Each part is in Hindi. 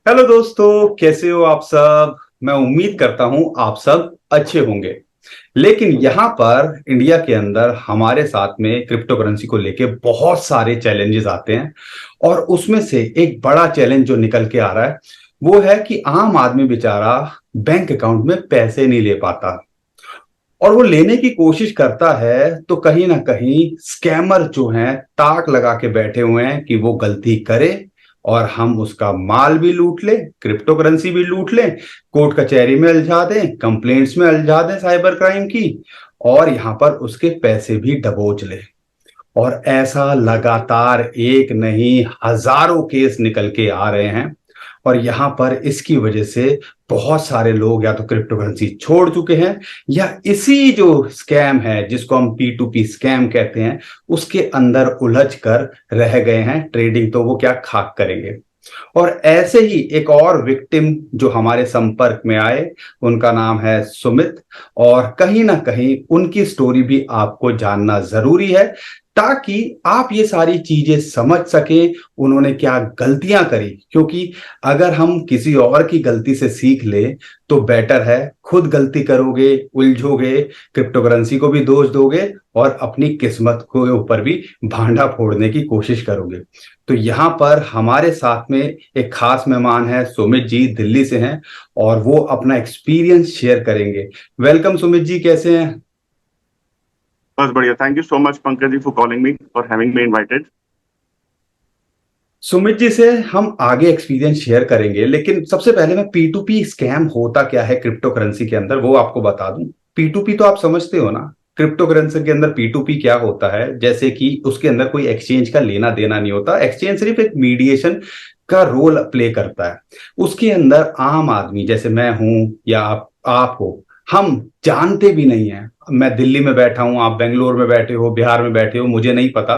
हेलो दोस्तों, कैसे हो आप सब। मैं उम्मीद करता हूं आप सब अच्छे होंगे। लेकिन यहाँ पर इंडिया के अंदर हमारे साथ में क्रिप्टो करेंसी को लेके बहुत सारे चैलेंजेस आते हैं। और उसमें से एक बड़ा चैलेंज जो निकल के आ रहा है वो है कि आम आदमी बेचारा बैंक अकाउंट में पैसे नहीं ले पाता। और वो लेने की कोशिश करता है तो कहीं ना कहीं स्कैमर जो हैं ताक लगा के बैठे हुए हैं कि वो गलती करे और हम उसका माल भी लूट लें, क्रिप्टो करेंसी भी लूट लें, कोर्ट कचहरी में उलझा दें, कंप्लेंट्स में उलझा दें साइबर क्राइम की, और यहां पर उसके पैसे भी दबोच लें। और ऐसा लगातार एक नहीं हजारों केस निकल के आ रहे हैं। और यहां पर इसकी वजह से बहुत सारे लोग या तो क्रिप्टो करेंसी छोड़ चुके हैं या इसी जो स्कैम है जिसको हम P2P स्कैम कहते हैं उसके अंदर उलझ कर रह गए हैं। ट्रेडिंग तो वो क्या खाक करेंगे। और ऐसे ही एक और विक्टिम जो हमारे संपर्क में आए, उनका नाम है सुमित। और कहीं ना कहीं उनकी स्टोरी भी आपको जानना जरूरी है ताकि आप ये सारी चीजें समझ सकें उन्होंने क्या गलतियां करी। क्योंकि अगर हम किसी और की गलती से सीख ले तो बेटर है। खुद गलती करोगे, उलझोगे, क्रिप्टो करेंसी को भी दोष दोगे और अपनी किस्मत के ऊपर भी भांडा फोड़ने की कोशिश करोगे। तो यहाँ पर हमारे साथ में एक खास मेहमान है, सुमित जी दिल्ली से हैं और वो अपना एक्सपीरियंस शेयर करेंगे। वेलकम सुमित जी, कैसे हैं। बस बढ़िया। Thank you so much Pankaj ji for calling me और having me invited. Sumit ji से हम आगे एक्सपीरियंस शेयर करेंगे, लेकिन सबसे पहले मैं P2P स्कैम होता क्या है क्रिप्टो करेंसी के अंदर वो आपको बता दूं। P2P तो आप समझते हो ना। क्रिप्टो करेंसी के अंदर P2P क्या होता है, जैसे कि उसके अंदर कोई एक्सचेंज का लेना देना नहीं होता। एक्सचेंज सिर्फ एक मीडिएशन का रोल प्ले करता है। उसके अंदर आम आदमी जैसे मैं हूं या आप हो, हम जानते भी नहीं है। मैं दिल्ली में बैठा हूं, आप बेंगलोर में बैठे हो, बिहार में बैठे हो, मुझे नहीं पता।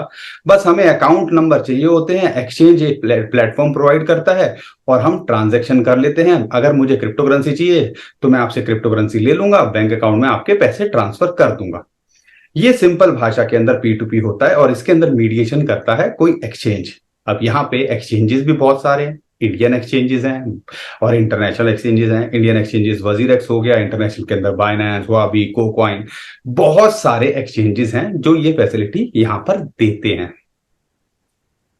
बस हमें अकाउंट नंबर चाहिए होते हैं, एक्सचेंज एक प्लेटफॉर्म प्रोवाइड करता है और हम ट्रांजैक्शन कर लेते हैं। अगर मुझे क्रिप्टो करेंसी चाहिए तो मैं आपसे क्रिप्टो करेंसी ले लूंगा, बैंक अकाउंट में आपके पैसे ट्रांसफर कर दूंगा। ये सिंपल भाषा के अंदर P2P होता है और इसके अंदर मीडिएशन करता है कोई एक्सचेंज। अब यहाँ पे एक्सचेंजेस भी बहुत सारे हैं। इंडियन एक्सचेंजेस हैं और इंटरनेशनल एक्सचेंजेस हैं। इंडियन एक्सचेंजेस वजीरेक्स हो गया, इंटरनेशनल के अंदर बाइनेंस, वाबी, कोकॉइन, बहुत सारे एक्सचेंजेस हैं जो ये फैसिलिटी यहाँ पर देते हैं।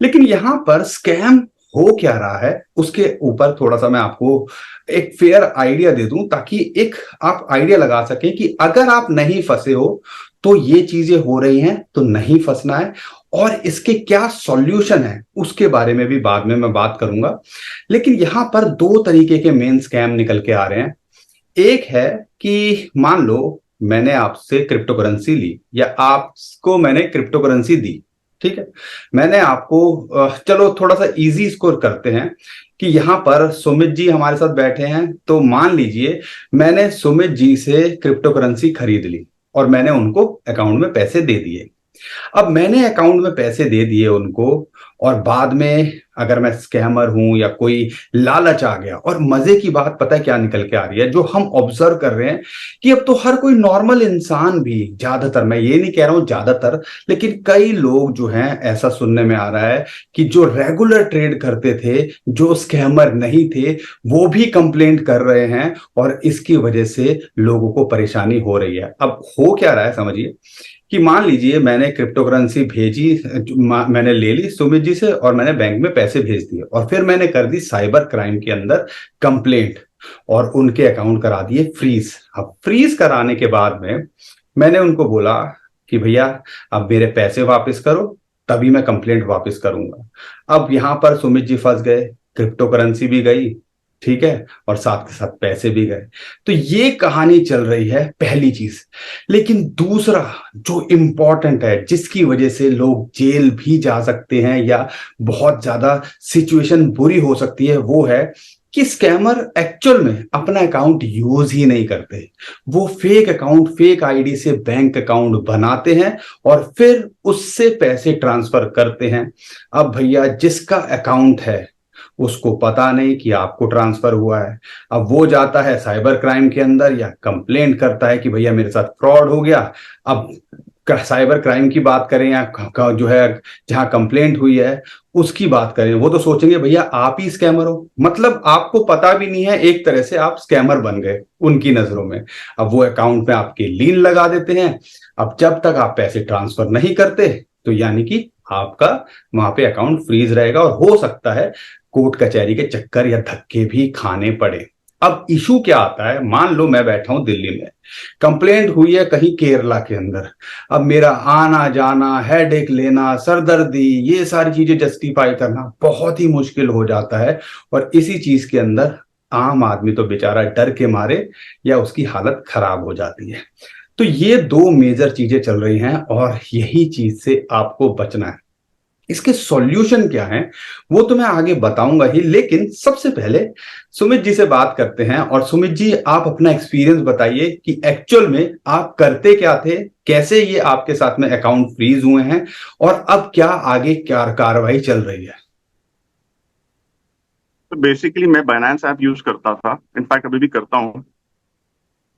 लेकिन यहां पर स्कैम हो क्या रहा है उसके ऊपर थोड़ा सा मैं आपको एक फेयर आइडिया दे दूं ताकि एक आप आइडिया लगा सकें कि अगर आप नहीं फंसे हो तो ये चीजें हो रही हैं तो नहीं फंसना है। और इसके क्या सॉल्यूशन है उसके बारे में भी बाद में मैं बात करूंगा। लेकिन यहां पर दो तरीके के मेन स्कैम निकल के आ रहे हैं। एक है कि मान लो मैंने आपसे क्रिप्टो करेंसी ली या आपको मैंने क्रिप्टो करेंसी दी, ठीक है। मैंने आपको चलो थोड़ा सा इजी स्कोर करते हैं कि यहां पर सुमित जी हमारे साथ बैठे हैं, तो मान लीजिए मैंने सुमित जी से क्रिप्टो करेंसी खरीद ली और मैंने उनको अकाउंट में पैसे दे दिए। अब मैंने अकाउंट में पैसे दे दिए उनको और बाद में अगर मैं स्कैमर हूं या कोई लालच आ गया, और मजे की बात पता है क्या निकल के आ रही है जो हम ऑब्जर्व कर रहे हैं कि अब तो हर कोई नॉर्मल इंसान भी, ज्यादातर, मैं ये नहीं कह रहा हूं ज्यादातर, लेकिन कई लोग जो हैं ऐसा सुनने में आ रहा है कि जो रेगुलर ट्रेड करते थे, जो स्कैमर नहीं थे, वो भी कंप्लेंट कर रहे हैं और इसकी वजह से लोगों को परेशानी हो रही है। अब हो क्या रहा है समझिए कि मान लीजिए मैंने क्रिप्टो करेंसी भेजी, मैंने ले ली सुमित जी से और मैंने बैंक में पैसे भेज दिए और फिर मैंने कर दी साइबर क्राइम के अंदर कंप्लेंट और उनके अकाउंट करा दिए फ्रीज। अब फ्रीज कराने के बाद में मैंने उनको बोला कि भैया अब मेरे पैसे वापस करो, तभी मैं कंप्लेंट वापस करूंगा। अब यहां पर सुमित जी फंस गए, क्रिप्टो करेंसी भी गई, ठीक है, और साथ के साथ पैसे भी गए। तो ये कहानी चल रही है, पहली चीज। लेकिन दूसरा जो इंपॉर्टेंट है जिसकी वजह से लोग जेल भी जा सकते हैं या बहुत ज्यादा सिचुएशन बुरी हो सकती है, वो है कि स्कैमर एक्चुअल में अपना अकाउंट यूज ही नहीं करते। वो फेक अकाउंट, फेक आईडी से बैंक अकाउंट बनाते हैं और फिर उससे पैसे ट्रांसफर करते हैं। अब भैया जिसका अकाउंट है उसको पता नहीं कि आपको ट्रांसफर हुआ है। अब वो जाता है साइबर क्राइम के अंदर या कंप्लेंट करता है कि भैया मेरे साथ फ्रॉड हो गया। अब साइबर क्राइम की बात करें या जो है जहां कंप्लेंट हुई है उसकी बात करें, वो तो सोचेंगे भैया आप ही स्कैमर हो, मतलब आपको पता भी नहीं है, एक तरह से आप स्कैमर बन गए उनकी नजरों में। अब वो अकाउंट में आपके लीन लगा देते हैं। अब जब तक आप पैसे ट्रांसफर नहीं करते तो यानी कि आपका वहां पे अकाउंट फ्रीज रहेगा, और हो सकता है कोर्ट कचहरी के चक्कर या धक्के भी खाने पड़े। अब इशू क्या आता है, मान लो मैं बैठा हूं दिल्ली में, कंप्लेंट हुई है कहीं केरला के अंदर। अब मेरा आना जाना, हेडेक लेना, सरदर्दी, ये सारी चीजें जस्टिफाई करना बहुत ही मुश्किल हो जाता है। और इसी चीज के अंदर आम आदमी तो बेचारा डर के मारे या उसकी हालत खराब हो जाती है। तो ये दो मेजर चीजें चल रही हैं और यही चीज से आपको बचना है। इसके सॉल्यूशन क्या है वो तो मैं आगे बताऊंगा ही, लेकिन सबसे पहले सुमित जी से बात करते हैं। और सुमित जी, आप अपना एक्सपीरियंस बताइए कि एक्चुअल में आप करते क्या थे, कैसे ये आपके साथ में अकाउंट फ्रीज हुए हैं, और अब क्या आगे क्या कार्रवाई चल रही है। तो बेसिकली मैं बाइनेंस ऐप यूज करता था, इनफैक्ट अभी भी करता हूँ।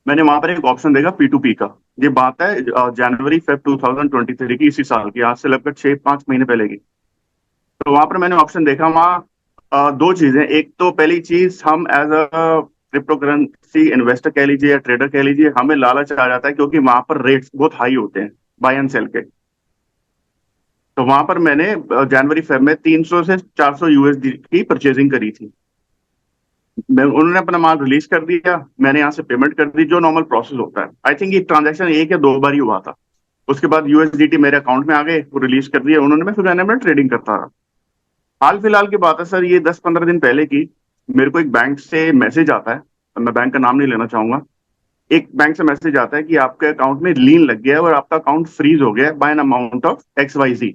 मैंने वहां पर एक ऑप्शन देखा P2P का। ये बात है जनवरी फेब 2023 की, इसी साल की, आज से लगभग 6-5 महीने पहले की। तो वहां पर मैंने ऑप्शन देखा। वहाँ दो चीजें। एक तो पहली चीज, हम as a crypto currency investor कह लीजिए या ट्रेडर कह लीजिए, हमें लालच आ जाता है क्योंकि वहां पर रेट्स बहुत हाई होते हैं बाय एंड सेल के। तो वहां पर मैंने जनवरी फेब में 300 से 400 USD की परचेजिंग करी थी। उन्होंने अपना माल रिलीज कर दिया, मैंने यहाँ से पेमेंट कर दी, जो नॉर्मल प्रोसेस होता है। आई थिंक ये ट्रांजैक्शन एक या दो बार ही हुआ था। उसके बाद USDT मेरे अकाउंट में आ गए, वो रिलीज कर दिया उन्होंने। फिर मैंने ट्रेडिंग करता रहा। हाल फिलहाल की बात है सर, ये 10-15 दिन पहले की। मेरे को एक बैंक से मैसेज आता है, मैं बैंक का नाम नहीं लेना चाहूंगा। एक बैंक से मैसेज आता है कि आपके अकाउंट में लीन लग गया है और आपका अकाउंट फ्रीज हो गया है by an amount of XYZ।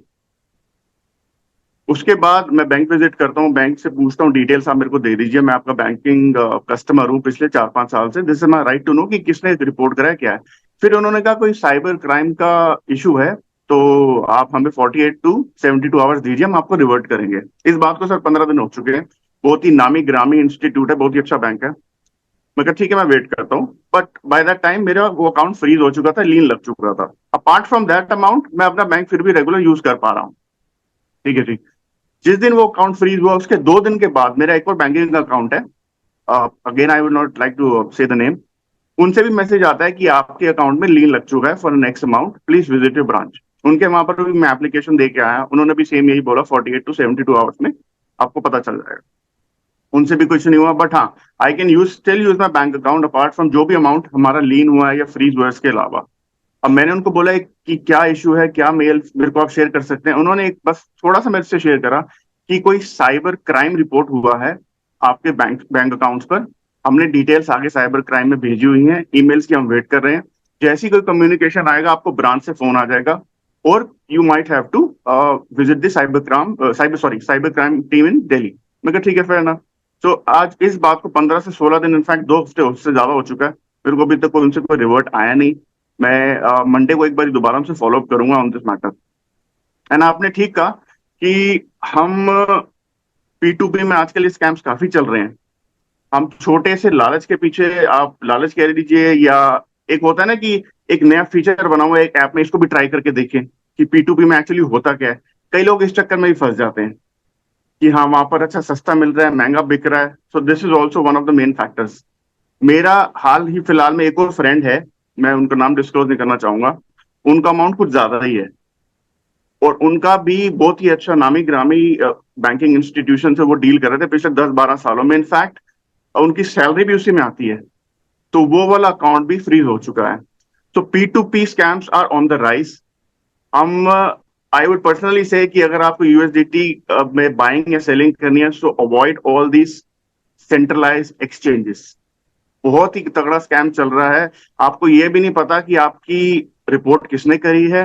उसके बाद मैं बैंक विजिट करता हूँ, बैंक से पूछता हूँ डिटेल्स आप मेरे को दे दीजिए, मैं आपका बैंकिंग कस्टमर हूँ पिछले 4-5 साल से, this is my right to know कि किसने रिपोर्ट करा है क्या है। फिर उन्होंने कहा कोई साइबर क्राइम का इशू है, तो आप हमें 48 to 72 आवर्स दीजिए, हम आपको रिवर्ट करेंगे। इस बात को सर 15 दिन हो चुके हैं। बहुत ही नामी ग्रामी इंस्टीट्यूट है, बहुत ही अच्छा बैंक है। मैं कहा ठीक है, मैं वेट करता हूँ। बट बाय दैट टाइम मेरा वो अकाउंट फ्रीज हो चुका था, लीन लग चुका था। अपार्ट फ्रॉम दैट अमाउंट मैं अपना बैंक फिर भी रेगुलर यूज कर पा रहा हूँ। ठीक है जी। जिस दिन वो अकाउंट फ्रीज हुआ उसके 2 दिन के बाद मेरा एक और बैंकिंग अकाउंट है, again I would not like to say the name, उनसे भी मैसेज आता है कि आपके अकाउंट में लीन लग चुका है for next amount, please visit your branch. उनके वहां पर भी मैं एप्लीकेशन दे के आया, उन्होंने भी सेम यही बोला 48 to 72 आवर्स में आपको पता चल जाएगा। उनसे भी कुछ नहीं हुआ। बट हाँ, I can use still use my bank account apart from जो भी अमाउंट हमारा लीन हुआ है या फ्रीज हुआ है इसके अलावा। अब मैंने उनको बोला कि क्या इशू है, क्या मेल मेरे को आप शेयर कर सकते हैं। उन्होंने एक बस थोड़ा सा मेरे से शेयर करा कि कोई साइबर क्राइम रिपोर्ट हुआ है आपके बैंक बैंक अकाउंट्स पर। हमने डिटेल्स आगे साइबर क्राइम में भेजी हुई हैं, ईमेल्स की हम वेट कर रहे हैं। जैसी कोई कम्युनिकेशन आएगा आपको ब्रांच से फोन आ जाएगा, और you might have to visit the cyber crime team in Delhi. मैं कहा ठीक है, फेयर ना। तो आज इस बात को 15 से 16 दिन, इनफैक्ट 2 हफ्ते उससे ज्यादा हो चुका है, मेरे को अभी तक कोई उनसे कोई रिवर्ट आया नहीं। मैं मंडे को एक बार दोबारा उनसे फॉलो अप करूंगा ऑन दिस मैटर। एंड आपने ठीक कहा कि हम P2P में आजकल ये स्कैम्स काफी चल रहे हैं। हम छोटे से लालच के पीछे, आप लालच कह लीजिए, या एक होता है ना कि एक नया फीचर बना हुआ है एक ऐप में, इसको भी ट्राई करके देखें कि P2P में एक्चुअली होता क्या है। कई लोग इस चक्कर में भी फंस जाते हैं कि हाँ वहां पर अच्छा सस्ता मिल रहा है, महंगा बिक रहा है। So this is also one of the main factors. मेरा हाल ही फिलहाल में एक और फ्रेंड है, मैं उनका नाम डिस्क्लोज नहीं करना चाहूंगा, उनका अमाउंट कुछ ज्यादा ही है, और उनका भी बहुत ही अच्छा नामी ग्रामी बैंकिंग इंस्टीट्यूशन से वो डील कर रहे थे पिछले 10-12 सालों में। इनफैक्ट उनकी सैलरी भी उसी में आती है, तो वो वाला अकाउंट भी फ्रीज हो चुका है। तो P2P scams are on the rise. हम आई वुड पर्सनली से कि अगर आपको USDT में बाइंग या सेलिंग करनी है, so avoid all these centralize exchanges. बहुत ही तगड़ा स्कैम चल रहा है। आपको ये भी नहीं पता कि आपकी रिपोर्ट किसने करी है,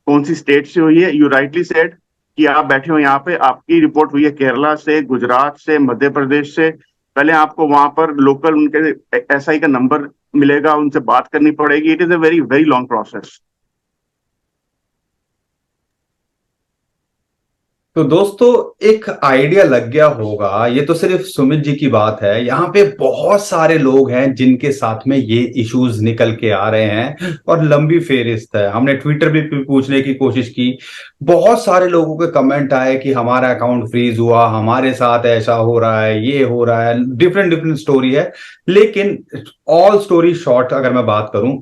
कौन सी स्टेट से हुई है। यू राइटली सेड कि आप बैठे हो यहाँ पे, आपकी रिपोर्ट हुई है केरला से, गुजरात से, मध्य प्रदेश से। पहले आपको वहां पर लोकल उनके SI का नंबर मिलेगा, उनसे बात करनी पड़ेगी। It is a very very long process. तो दोस्तों एक आइडिया लग गया होगा, ये तो सिर्फ सुमित जी की बात है, यहाँ पे बहुत सारे लोग हैं जिनके साथ में ये इश्यूज निकल के आ रहे हैं और लंबी फेहरिस्त है। हमने ट्विटर पे भी पूछने की कोशिश की, बहुत सारे लोगों के कमेंट आए कि हमारा अकाउंट फ्रीज हुआ, हमारे साथ ऐसा हो रहा है, ये हो रहा है, डिफरेंट डिफरेंट स्टोरी है। लेकिन ऑल स्टोरी शॉर्ट अगर मैं बात करूं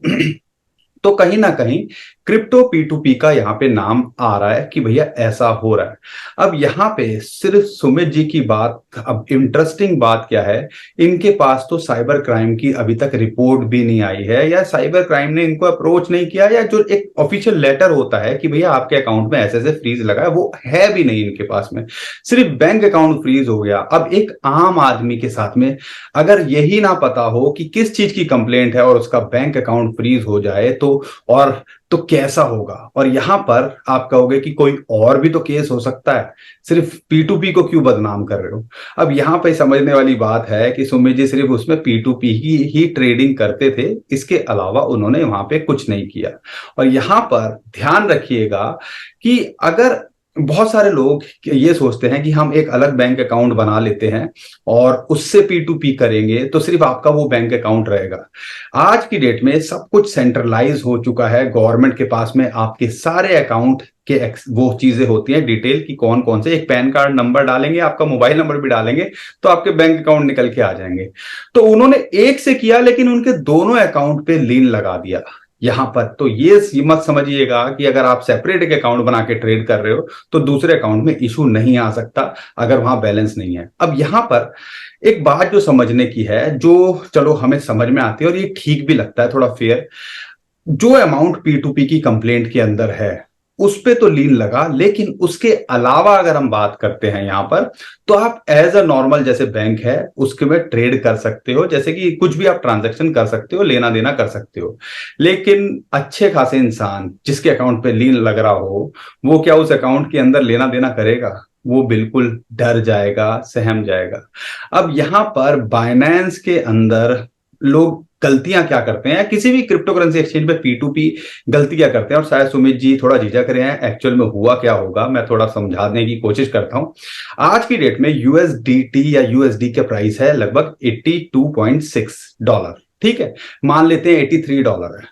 तो कहीं ना कहीं क्रिप्टो P2P का यहाँ पे नाम आ रहा है कि भैया ऐसा हो रहा है। अब यहाँ पे सिर्फ सुमित जी की बात, अब इंटरेस्टिंग बात क्या है, इनके पास तो साइबर क्राइम की अभी तक रिपोर्ट भी नहीं आई है, या साइबर क्राइम ने इनको अप्रोच नहीं किया, या जो एक ऑफिशियल लेटर होता है कि भैया आपके अकाउंट में ऐसे ऐसे फ्रीज लगा है, वो है भी नहीं इनके पास में। सिर्फ बैंक अकाउंट फ्रीज हो गया। अब एक आम आदमी के साथ में अगर यही ना पता हो कि किस चीज की कंप्लेंट है और उसका बैंक अकाउंट फ्रीज हो जाए और तो कैसा होगा। और यहां पर आप कहोगे कि कोई और भी तो केस हो सकता है, सिर्फ P2P को क्यों बदनाम कर रहे हो। अब यहां पे समझने वाली बात है कि सुमित जी सिर्फ उसमें P2P ही ट्रेडिंग करते थे, इसके अलावा उन्होंने वहां पे कुछ नहीं किया। और यहां पर ध्यान रखिएगा कि अगर बहुत सारे लोग ये सोचते हैं कि हम एक अलग बैंक अकाउंट बना लेते हैं और उससे P2P करेंगे तो सिर्फ आपका वो बैंक अकाउंट रहेगा। आज की डेट में सब कुछ सेंट्रलाइज हो चुका है, गवर्नमेंट के पास में आपके सारे अकाउंट के वो चीजें होती हैं डिटेल की, कौन कौन से, एक पैन कार्ड नंबर डालेंगे, आपका मोबाइल नंबर भी डालेंगे तो आपके बैंक अकाउंट निकल के आ जाएंगे। तो उन्होंने एक से किया लेकिन उनके दोनों अकाउंट पे लीन लगा दिया। यहां पर तो ये मत समझिएगा कि अगर आप सेपरेट एक अकाउंट बना के ट्रेड कर रहे हो तो दूसरे अकाउंट में इशू नहीं आ सकता अगर वहां बैलेंस नहीं है। अब यहां पर एक बात जो समझने की है, जो चलो हमें समझ में आती है और ये ठीक भी लगता है, थोड़ा फेयर, जो अमाउंट P2P की कंप्लेंट के अंदर है उस पे तो लीन लगा, लेकिन उसके अलावा अगर हम बात करते हैं यहां पर, तो आप एज अ नॉर्मल जैसे बैंक है उसके में ट्रेड कर सकते हो, जैसे कि कुछ भी आप ट्रांजैक्शन कर सकते हो, लेना देना कर सकते हो। लेकिन अच्छे खासे इंसान जिसके अकाउंट पे लीन लग रहा हो, वो क्या उस अकाउंट के अंदर लेना देना करेगा? वो बिल्कुल डर जाएगा, सहम जाएगा। अब यहां पर बाइनेंस के अंदर लोग गलतियां क्या करते हैं, किसी भी क्रिप्टो करेंसी एक्सचेंज पे P2P गलती क्या करते हैं, और शायद सुमित जी थोड़ा झिझक रहे हैं, एक्चुअल में हुआ क्या होगा मैं थोड़ा समझाने की कोशिश करता हूं। आज की डेट में USDT या USD के प्राइस है लगभग $82.6, ठीक है, मान लेते हैं $83 है।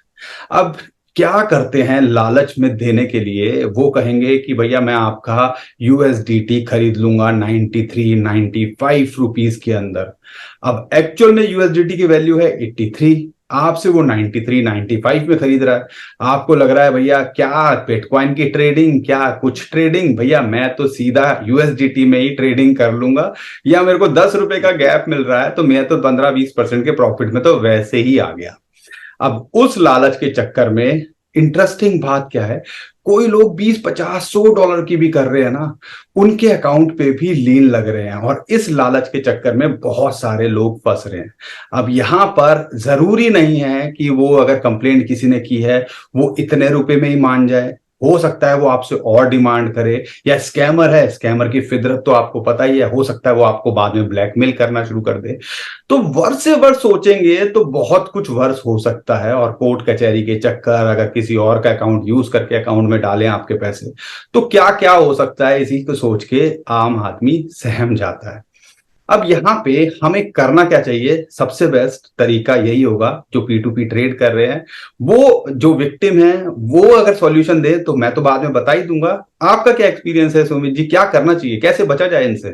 अब क्या करते हैं लालच में देने के लिए, वो कहेंगे कि भैया मैं आपका USDT खरीद लूंगा 93-95 रुपीज के अंदर। अब एक्चुअल में USDT की वैल्यू है 83, आपसे वो 93-95 में खरीद रहा है। आपको लग रहा है भैया क्या बिटकॉइन की ट्रेडिंग, क्या कुछ ट्रेडिंग, भैया मैं तो सीधा USDT में ही ट्रेडिंग कर लूंगा, या मेरे को 10 रुपए का गैप मिल रहा है तो मैं तो 15-20% के प्रॉफिट में तो वैसे ही आ गया। अब उस लालच के चक्कर में इंटरेस्टिंग बात क्या है, कोई लोग 20-50-100 डॉलर की भी कर रहे हैं ना, उनके अकाउंट पे भी लीन लग रहे हैं, और इस लालच के चक्कर में बहुत सारे लोग फंस रहे हैं। अब यहां पर जरूरी नहीं है कि वो अगर कंप्लेंट किसी ने की है वो इतने रुपए में ही मान जाए, हो सकता है वो आपसे और डिमांड करे, या स्कैमर है, स्कैमर की फितरत तो आपको पता ही है, हो सकता है वो आपको बाद में ब्लैकमेल करना शुरू कर दे। तो वर्ष से वर्ष सोचेंगे तो बहुत कुछ वर्ष हो सकता है, और कोर्ट कचहरी के चक्कर, अगर किसी और का अकाउंट यूज करके अकाउंट में डालें आपके पैसे, तो क्या क्या हो सकता है, इसी को सोच के आम आदमी सहम जाता है। अब यहां पे हमें करना क्या चाहिए, सबसे बेस्ट तरीका यही होगा, जो P2P ट्रेड कर रहे हैं वो जो विक्टिम है वो अगर सॉल्यूशन दे तो मैं तो बाद में बता ही दूंगा। आपका क्या एक्सपीरियंस है सुमित जी, क्या करना चाहिए, कैसे बचा जाए इनसे?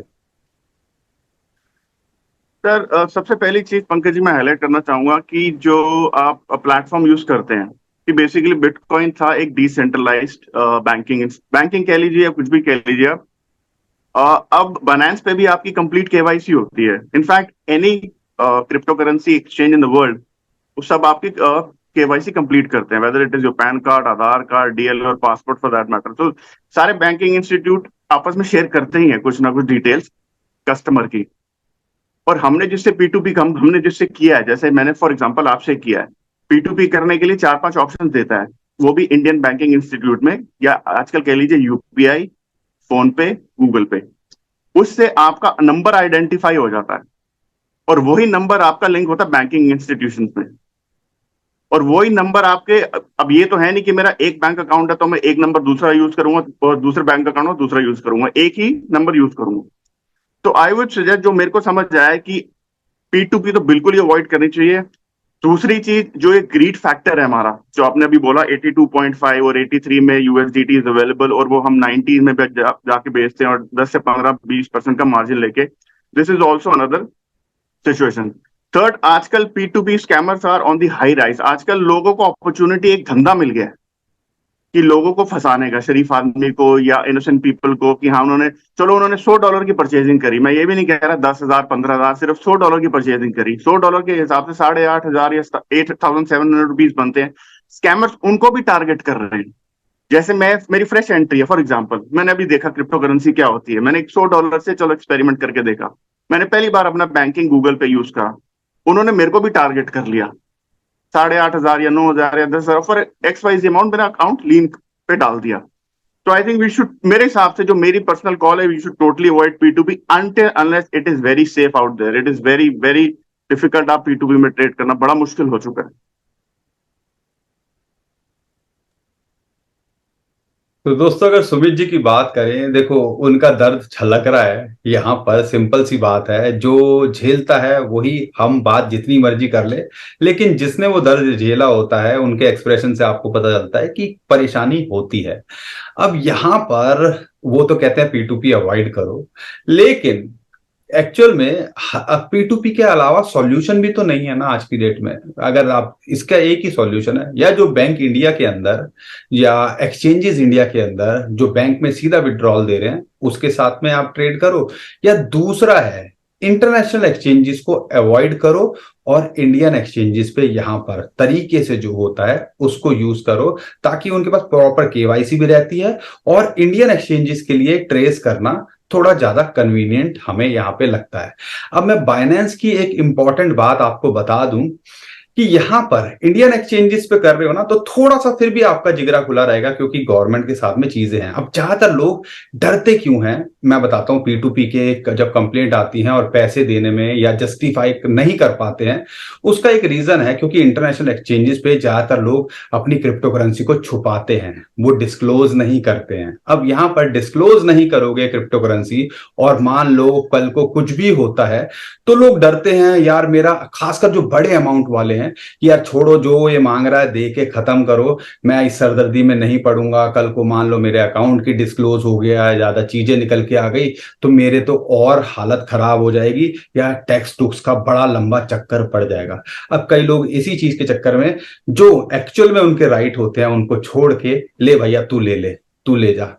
सर, सबसे पहली चीज पंकज जी मैं हाईलाइट करना चाहूंगा कि जो आप प्लेटफॉर्म यूज करते हैं, कि बेसिकली बिटकॉइन था एक डिसेंट्रलाइज्ड बैंकिंग बैंकिंग कह लीजिए या कुछ भी कह लीजिए आप। अब बाइनेंस पे भी आपकी कंप्लीट केवाईसी होती है। In fact any crypto currency exchange in the world वो सब आपकी केवाईसी कंप्लीट करते हैं, whether it is your pan card, Aadhaar card, DL और पासपोर्ट फॉर दैट मैटर। तो सारे बैंकिंग इंस्टीट्यूट आपस में शेयर करते ही हैं कुछ ना कुछ डिटेल्स कस्टमर की। और हमने जिससे P2P हमने जिससे किया है, जैसे मैंने फॉर एग्जांपल आपसे किया है, P2P करने के लिए 4-5 ऑप्शन देता है, वो भी इंडियन बैंकिंग इंस्टीट्यूट में, या आजकल कह लीजिए UPI, फोन पे, गूगल पे। उससे आपका नंबर आइडेंटिफाई हो जाता है और वही नंबर आपका लिंक होता है बैंकिंग इंस्टीट्यूशन में। और वही नंबर आपके, अब ये तो है नहीं कि मेरा एक बैंक अकाउंट है तो मैं एक नंबर दूसरा यूज करूंगा और दूसरे बैंक अकाउंट में दूसरा यूज करूंगा, एक ही नंबर यूज करूंगा। तो आई वुड सजेस्ट, जो मेरे को समझ आया है कि पी टू पी तो बिल्कुल ही अवॉइड करनी चाहिए। दूसरी चीज, जो एक ग्रीड फैक्टर है हमारा, जो आपने अभी बोला 82.5 और 83 में यूएसडीटी इज अवेलेबल, और वो हम 90 में जाके बेचते हैं और 10 से 15-20% का मार्जिन लेके, this is also another situation. Third, आजकल P to P scammers are on the high rise. आजकल लोगों को अपॉर्चुनिटी, एक धंधा मिल गया है कि लोगों को फंसाने का, शरीफ आदमी को या इनोसेंट पीपल को, कि हाँ उन्होंने, चलो उन्होंने $100 की परचेजिंग करी, मैं ये भी नहीं कह रहा 10,000 15,000, सिर्फ $100 की परचेजिंग करी, $100 के हिसाब से 8,500 या 8,700 रुपीज बनते हैं। स्कैमर्स उनको भी टारगेट कर रहे हैं। जैसे मैं, मेरी फ्रेश एंट्री है फॉर एग्जाम्पल, मैंने अभी देखा क्रिप्टो करेंसी क्या होती है, मैंने $100 से चलो एक्सपेरिमेंट करके देखा, मैंने पहली बार अपना बैंकिंग गूगल पे यूज करा, उन्होंने मेरे को भी टारगेट कर लिया, 8,500 या 9,000 या 10,000 for x y z amount मेरा अकाउंट लीन पे डाल दिया। तो आई थिंक वी शुड, मेरे हिसाब से जो मेरी पर्सनल कॉल है, we should totally avoid P to P until unless it is very safe out there. It is very very difficult, आप पी टू पी में ट्रेड करना बड़ा मुश्किल हो चुका है। तो दोस्तों अगर सुमित जी की बात करें, देखो उनका दर्द छलक रहा है यहाँ पर। सिंपल सी बात है, जो झेलता है वही, हम बात जितनी मर्जी कर ले, लेकिन जिसने वो दर्द झेला होता है उनके एक्सप्रेशन से आपको पता चलता है कि परेशानी होती है। अब यहाँ पर वो तो कहते हैं पी टू पी अवॉइड करो, लेकिन एक्चुअल में पी टू पी के अलावा सॉल्यूशन भी तो नहीं है ना आज की डेट में। अगर आप, इसका एक ही सॉल्यूशन है, या जो बैंक इंडिया के अंदर या एक्सचेंजेस इंडिया के अंदर जो बैंक में सीधा विड्रॉल दे रहे हैं उसके साथ में आप ट्रेड करो, या दूसरा है इंटरनेशनल एक्सचेंजेस को अवॉइड करो और इंडियन एक्सचेंजेस पे यहां पर तरीके से जो होता है उसको यूज करो, ताकि उनके पास प्रॉपर केवाईसी भी रहती है और इंडियन एक्सचेंजेस के लिए ट्रेस करना थोड़ा ज्यादा कन्वीनियंट हमें यहाँ पे लगता है। अब मैं बाइनेंस की एक इंपॉर्टेंट बात आपको बता दूं कि यहां पर इंडियन एक्सचेंजेस पे कर रहे हो ना, तो थोड़ा सा फिर भी आपका जिगरा खुला रहेगा, क्योंकि गवर्नमेंट के साथ में चीजें हैं। अब ज्यादातर लोग डरते क्यों हैं, मैं बताता हूं। पी टू पी के जब कंप्लेंट आती है और पैसे देने में या जस्टिफाई नहीं कर पाते हैं, उसका एक रीजन है, क्योंकि इंटरनेशनल एक्सचेंजेस पे ज्यादातर लोग अपनी क्रिप्टो करेंसी को छुपाते हैं, वो डिस्क्लोज नहीं करते हैं। अब यहां पर डिस्क्लोज नहीं करोगे क्रिप्टो करेंसी, और मान लो कल को कुछ भी होता है, तो लोग डरते हैं यार मेरा, खासकर जो बड़े अमाउंट वाले हैं, कि यार छोड़ो जो ये मांग रहा है दे के खत्म करो, मैं इस सरदर्दी में नहीं पड़ूंगा। कल को मान लो मेरे अकाउंट की डिस्क्लोज हो गया, ज्यादा चीजें निकल के आ गई, तो मेरे तो और हालत खराब हो जाएगी, या टैक्स टुक्स का बड़ा लंबा चक्कर पड़ जाएगा। अब कई लोग इसी चीज के चक्कर में, जो एक्चुअल में उनके राइट होते हैं, उनको छोड़ के ले भैया तू ले ले, तू ले जा,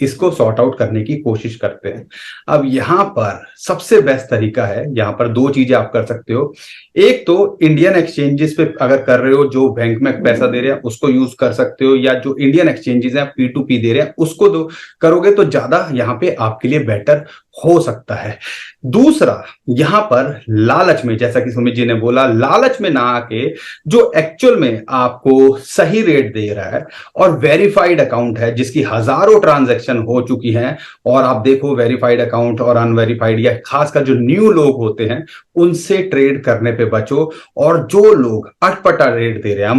इसको सॉर्ट आउट करने की कोशिश करते हैं। अब यहां पर सबसे बेस्ट तरीका है, यहां पर दो चीजें आप कर सकते हो। एक तो इंडियन एक्सचेंजेस पे अगर कर रहे हो, जो बैंक में पैसा दे रहे हैं उसको यूज कर सकते हो, या जो इंडियन एक्सचेंजेस हैं पी टू पी दे रहे हैं उसको दो, करोगे तो ज्यादा यहां पे आपके लिए बेटर हो सकता है। दूसरा, यहां पर लालच में, जैसा कि सुमित जी ने बोला, लालच में ना आके जो एक्चुअल में आपको सही रेट दे रहा है और वेरीफाइड अकाउंट है जिसकी हजारों ट्रांजैक्शन हो चुकी हैं, और आप देखो वेरीफाइड अकाउंट और अनवेरीफाइड या खासकर जो न्यू लोग होते हैं उनसे ट्रेड करने पे बचो। और जो लोग अटपटा रेट दे रहे हैं,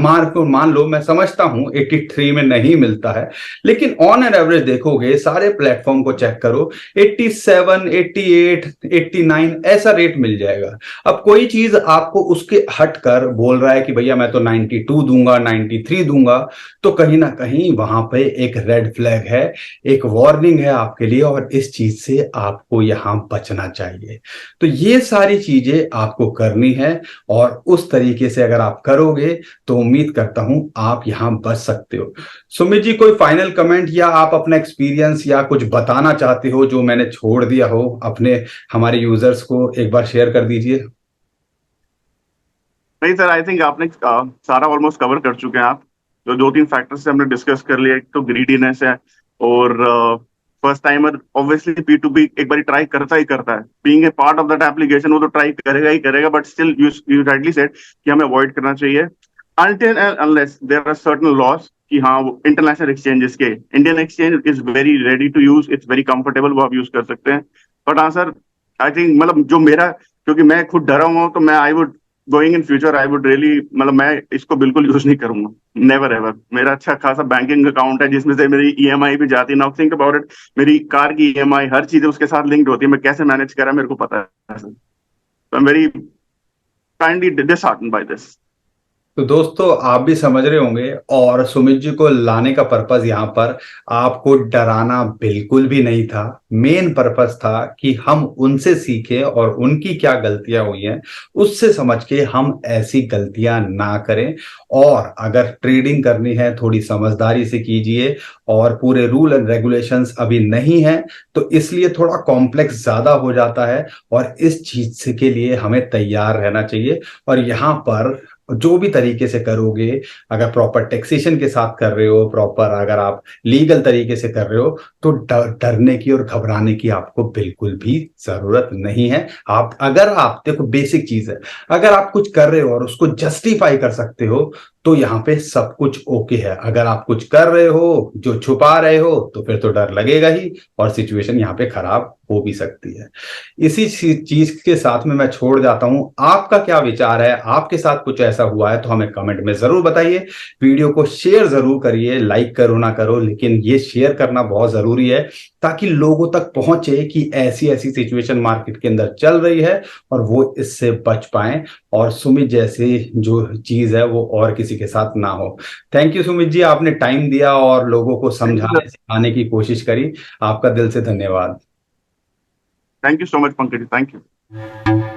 मान लो मैं समझता हूं 83 में नहीं मिलता है, लेकिन ऑन एन एवरेज देखोगे सारे प्लेटफॉर्म को चेक करो, 87 88 89 ऐसा रेट मिल जाएगा। अब कोई चीज आपको उसके हटकर बोल रहा है कि भैया मैं तो 92 दूंगा, 93 दूंगा, तो कहीं ना कहीं वहां पे एक रेड फ्लैग है, एक वार्निंग है आपके लिए, और इस चीज से आपको यहां बचना चाहिए। तो ये सारी चीजें आपको करनी है, और उस तरीके से अगर आप करोगे तो उम्मीद करता हूं आप यहां बच सकते हो। सुमित जी, कोई फाइनल कमेंट या आप अपना एक्सपीरियंस या कुछ बताना चाहते हो जो मैंने छोड़ दिया हो, अपने हमारे यूजर्स को एक बार शेयर कर दीजिए। नहीं सर, आई थिंक आपने सारा ऑलमोस्ट कवर कर चुके हैं आप। जो दो तीन फैक्टर्स हमने डिस्कस कर लिए, एक तो ग्रीडीनेस है, और first timer obviously P to P एक बार ट्राई करता ही करता है, being a part of that application वो तो ट्राई करेगा ही करेगा, but still you rightly said कि हमें अवॉइड करना चाहिए until and unless there are certain loss, कि हाँ इंटरनेशनल एक्सचेंजेस के, Indian exchange is very ready to use, it's very comfortable, वो आप यूज कर सकते हैं। बट हाँ सर, आई थिंक मतलब जो मेरा, क्योंकि मैं खुद डरा हुआ हूँ, तो मैं I would going in future I would really, मतलब मैं इसको बिल्कुल यूज नहीं करूंगा, नेवर एवर। मेरा अच्छा खासा बैंकिंग अकाउंट है जिसमें से मेरी ईएमआई भी जाती है। नाउ थिंक अबाउट इट, मेरी कार की ईएमआई, हर चीज उसके साथ लिंक्ड होती है। मैं कैसे मैनेज करा मेरे को पता है। I am very kindly dishearten by this. तो दोस्तों आप भी समझ रहे होंगे, और सुमित जी को लाने का पर्पस यहाँ पर आपको डराना बिल्कुल भी नहीं था। मेन पर्पस था कि हम उनसे सीखें और उनकी क्या गलतियां हुई हैं उससे समझ के हम ऐसी गलतियां ना करें। और अगर ट्रेडिंग करनी है थोड़ी समझदारी से कीजिए, और पूरे रूल एंड रेगुलेशंस अभी नहीं है तो इसलिए थोड़ा कॉम्प्लेक्स ज्यादा हो जाता है, और इस चीज से के लिए हमें तैयार रहना चाहिए। और यहाँ पर जो भी तरीके से करोगे, अगर प्रॉपर टैक्सेशन के साथ कर रहे हो, प्रॉपर अगर आप लीगल तरीके से कर रहे हो, तो डरने की और घबराने की आपको बिल्कुल भी जरूरत नहीं है। आप अगर आप देखो, बेसिक चीज है, अगर आप कुछ कर रहे हो और उसको जस्टिफाई कर सकते हो तो यहाँ पे सब कुछ ओके है। अगर आप कुछ कर रहे हो जो छुपा रहे हो तो फिर तो डर लगेगा ही, और सिचुएशन यहाँ पे खराब हो भी सकती है। इसी चीज के साथ में मैं छोड़ जाता हूं। आपका क्या विचार है? आपके साथ कुछ ऐसा हुआ है तो हमें कमेंट में जरूर बताइए। वीडियो को शेयर जरूर करिए, लाइक करो ना करो, लेकिन ये शेयर करना बहुत जरूरी है ताकि लोगों तक पहुंचे कि ऐसी ऐसी सिचुएशन मार्केट के अंदर चल रही है और वो इससे बच पाए, और सुमित जैसी जो चीज है वो और किसी के साथ ना हो। थैंक यू सुमित जी, आपने टाइम दिया और लोगों को थैंक यू समझाने सर। सिखाने की कोशिश करी। आपका दिल से धन्यवाद। Thank you so much Pankaj, thank you.